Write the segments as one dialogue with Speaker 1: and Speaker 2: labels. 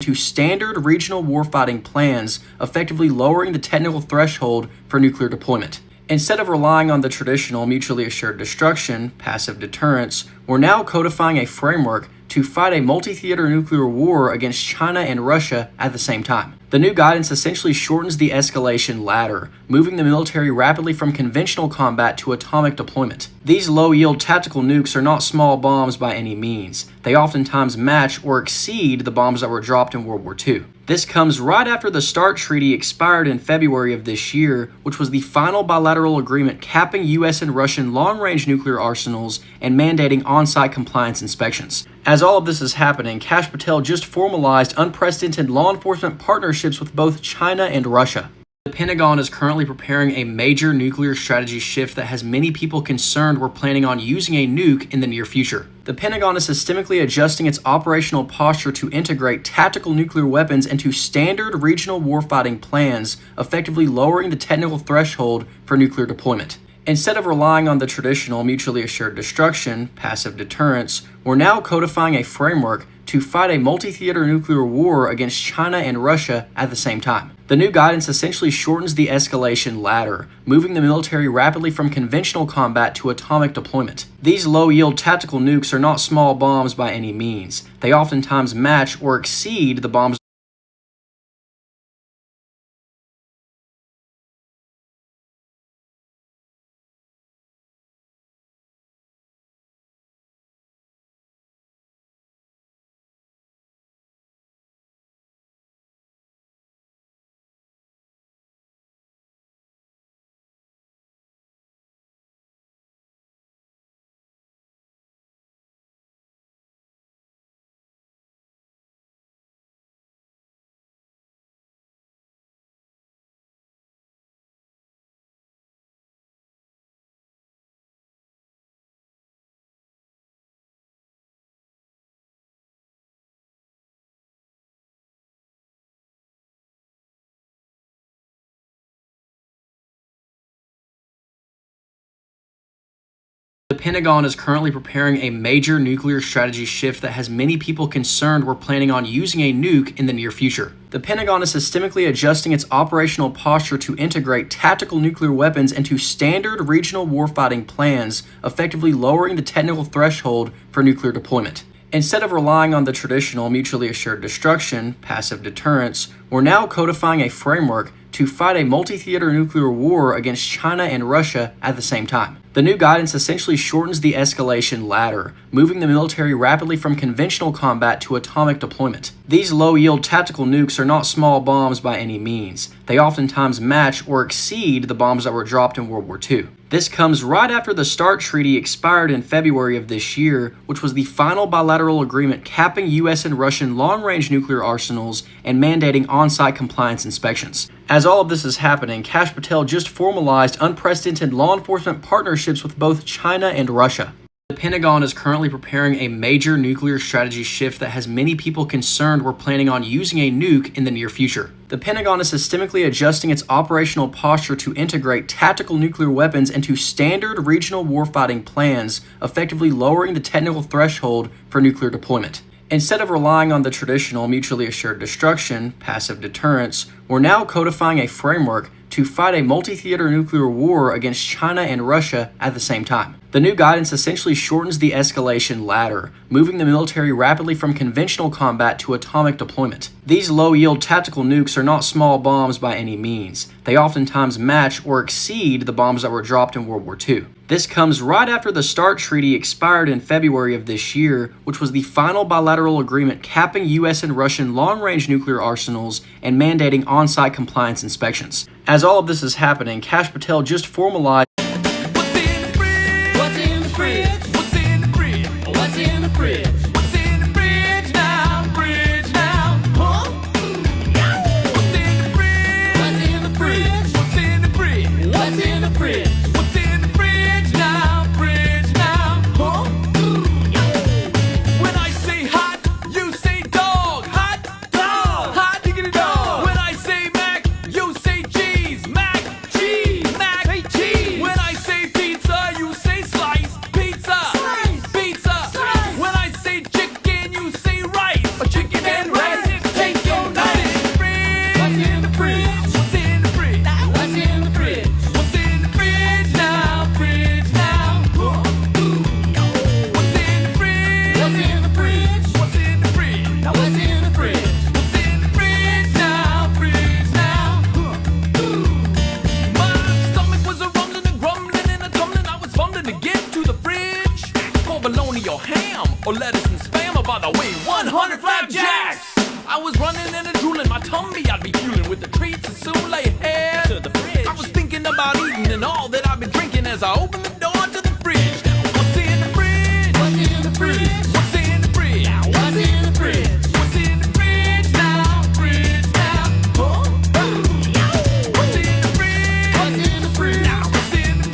Speaker 1: into standard regional warfighting plans, effectively lowering the technical threshold for nuclear deployment. Instead of relying on the traditional mutually assured destruction, passive deterrence, we're now codifying a framework to fight a multi-theater nuclear war against China and Russia at the same time. The new guidance essentially shortens the escalation ladder, moving the military rapidly from conventional combat to atomic deployment. These low-yield tactical nukes are not small bombs by any means. They oftentimes match or exceed the bombs that were dropped in World War II. This comes right after the START Treaty expired in February of this year, which was the final bilateral agreement capping U.S. and Russian long-range nuclear arsenals and mandating on-site compliance inspections. As all of this is happening, Kash Patel just formalized unprecedented law enforcement partnerships with both China and Russia. The Pentagon is currently preparing a major nuclear strategy shift that has many people concerned we're planning on using a nuke in the near future. The Pentagon is systemically adjusting its operational posture to integrate tactical nuclear weapons into standard regional warfighting plans, effectively lowering the technical threshold for nuclear deployment. Instead of relying on the traditional mutually assured destruction, passive deterrence, we're now codifying a framework to fight a multi-theater nuclear war against China and Russia at the same time. The new guidance essentially shortens the escalation ladder, moving the military rapidly from conventional combat to atomic deployment. These low-yield tactical nukes are not small bombs by any means. They oftentimes match or exceed the bombs The Pentagon is currently preparing a major nuclear strategy shift that has many people concerned we're planning on using a nuke in the near future. The Pentagon is systemically adjusting its operational posture to integrate tactical nuclear weapons into standard regional warfighting plans, effectively lowering the technical threshold for nuclear deployment. Instead of relying on the traditional mutually assured destruction, passive deterrence, we're now codifying a framework to fight a multi-theater nuclear war against China and Russia at the same time. The new guidance essentially shortens the escalation ladder, moving the military rapidly from conventional combat to atomic deployment. These low-yield tactical nukes are not small bombs by any means. They oftentimes match or exceed the bombs that were dropped in World War II. This comes right after the START Treaty expired in February of this year, which was the final bilateral agreement capping U.S. and Russian long-range nuclear arsenals and mandating on-site compliance inspections. As all of this is happening, Kash Patel just formalized unprecedented law enforcement partnerships with both China and Russia. The Pentagon is currently preparing a major nuclear strategy shift that has many people concerned we're planning on using a nuke in the near future. The Pentagon is systemically adjusting its operational posture to integrate tactical nuclear weapons into standard regional warfighting plans, effectively lowering the technical threshold for nuclear deployment. Instead of relying on the traditional mutually assured destruction, passive deterrence, we're now codifying a framework to fight a multi-theater nuclear war against China and Russia at the same time. The new guidance essentially shortens the escalation ladder, moving the military rapidly from conventional combat to atomic deployment. These low-yield tactical nukes are not small bombs by any means. They oftentimes match or exceed the bombs that were dropped in World War II. This comes right after the START Treaty expired in February of this year, which was the final bilateral agreement capping U.S. and Russian long-range nuclear arsenals and mandating on-site compliance inspections. As all of this is happening, Kash Patel just formalized
Speaker 2: When I say or lettuce and spam, or by the way, 100 flapjacks. I was running and drooling, my tummy I'd be fueling with the treats and soon lay head to the fridge. I was thinking about eating and all that I've been drinking as I opened the door to the fridge. What's in the fridge? What's in the fridge? What's in the fridge? What's in the fridge? What's in the fridge now? Fridge now? Huh? What's in the fridge? What's in the fridge? Now what's in the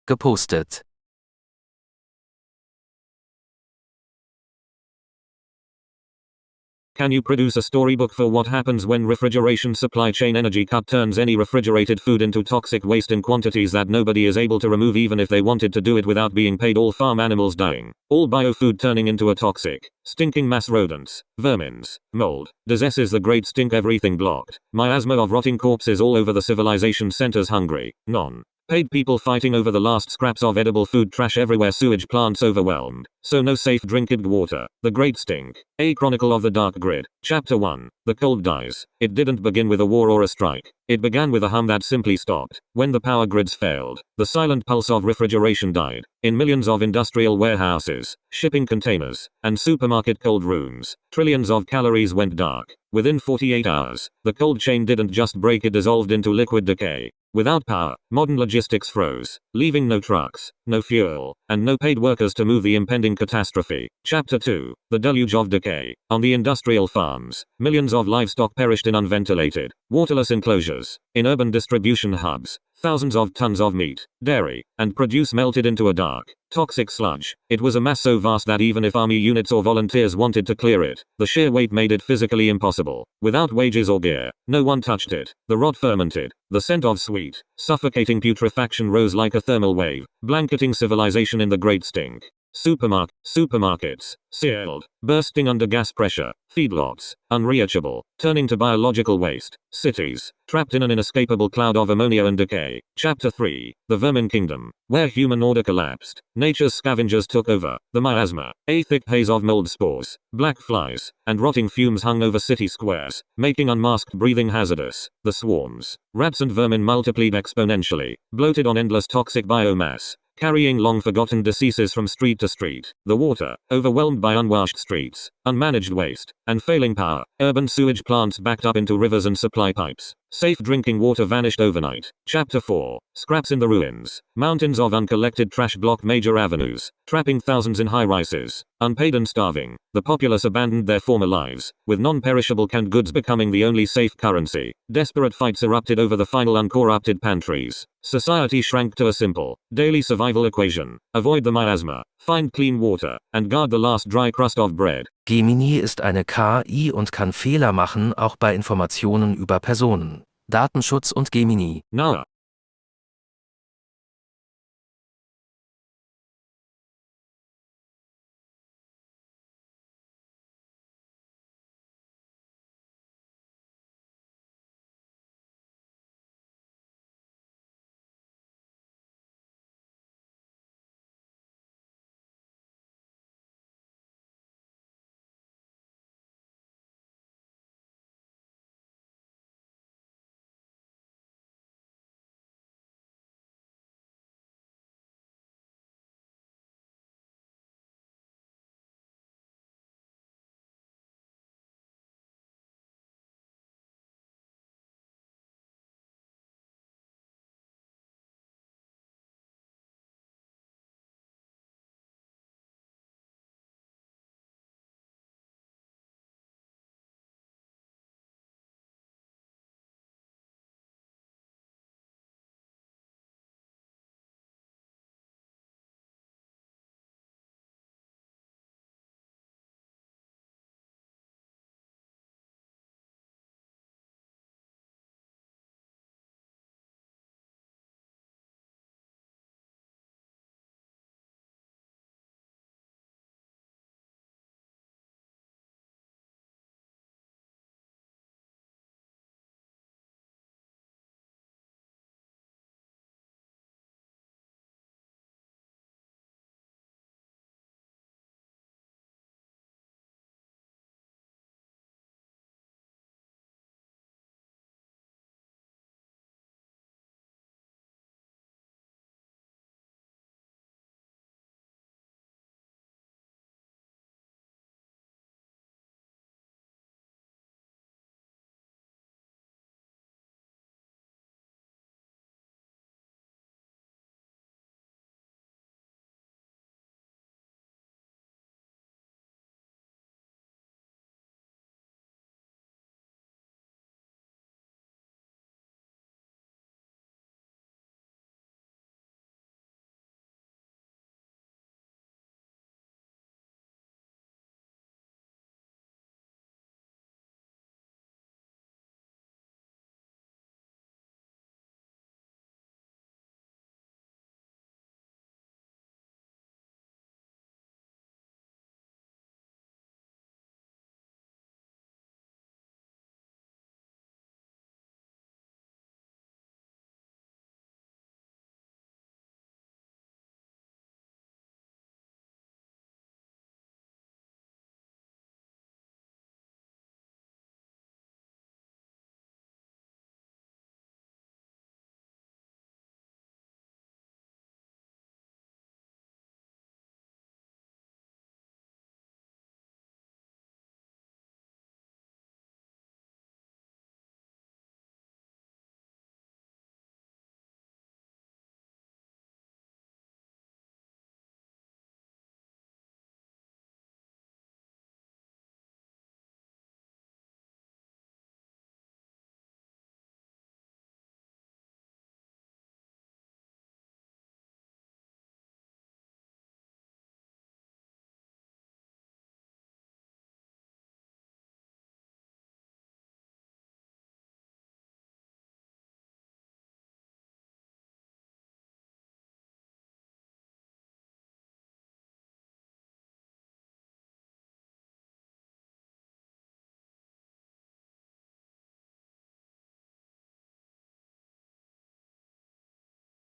Speaker 3: gepostet.
Speaker 4: Can you produce a storybook for what happens when refrigeration supply chain energy cut turns any refrigerated food into toxic waste in quantities that nobody is able to remove even if they wanted to do it without being paid? All farm animals dying, all biofood turning into a toxic, stinking mass rodents, vermins, mold, diseases, the great stink, everything blocked, miasma of rotting corpses all over the civilization centers, hungry, paid people fighting over the last scraps of edible food, trash everywhere, sewage plants overwhelmed, so no safe drinking water, the great stink. A Chronicle of the Dark Grid, Chapter 1, The Cold Dies. It didn't begin with a war or a strike. It began with a hum that simply stopped. When the power grids failed, the silent pulse of refrigeration died. In millions of industrial warehouses, shipping containers, and supermarket cold rooms, trillions of calories went dark. Within 48 hours, the cold chain didn't just break, it dissolved into liquid decay. Without power, modern logistics froze, leaving no trucks, no fuel, and no paid workers to move the impending catastrophe. Chapter 2, The Deluge of Decay. On the industrial farms, millions of livestock perished in unventilated, waterless enclosures. In urban distribution hubs, thousands of tons of meat, dairy, and produce melted into a dark, toxic sludge. It was a mass so vast that even if army units or volunteers wanted to clear it, the sheer weight made it physically impossible. Without wages or gear, no one touched it. The rot fermented. The scent of sweet, suffocating putrefaction rose like a thermal wave, blanketing civilization in the great stink. Supermarkets, sealed, bursting under gas pressure, feedlots, unreachable, turning to biological waste, cities, trapped in an inescapable cloud of ammonia and decay. Chapter 3, The Vermin Kingdom, where human order collapsed, nature's scavengers took over, the miasma, a thick haze of mold spores, black flies, and rotting fumes hung over city squares, making unmasked breathing hazardous. The swarms, rats and vermin multiplied exponentially, bloated on endless toxic biomass, carrying long-forgotten diseases from street to street. The water, overwhelmed by unwashed streets, unmanaged waste, and failing power, urban sewage plants backed up into rivers and supply pipes. Safe drinking water vanished overnight. Chapter 4, Scraps in the Ruins. Mountains of uncollected trash block major avenues, trapping thousands in high-rises. Unpaid and starving, the populace abandoned their former lives, with non-perishable canned goods becoming the only safe currency. Desperate fights erupted over the final uncorrupted pantries. Society shrank to a simple, daily survival equation. Avoid the miasma, find clean water, and guard the last dry crust of bread.
Speaker 3: Gemini ist eine KI und kann Fehler machen, auch bei Informationen über Personen. Datenschutz und Gemini.
Speaker 4: Nah,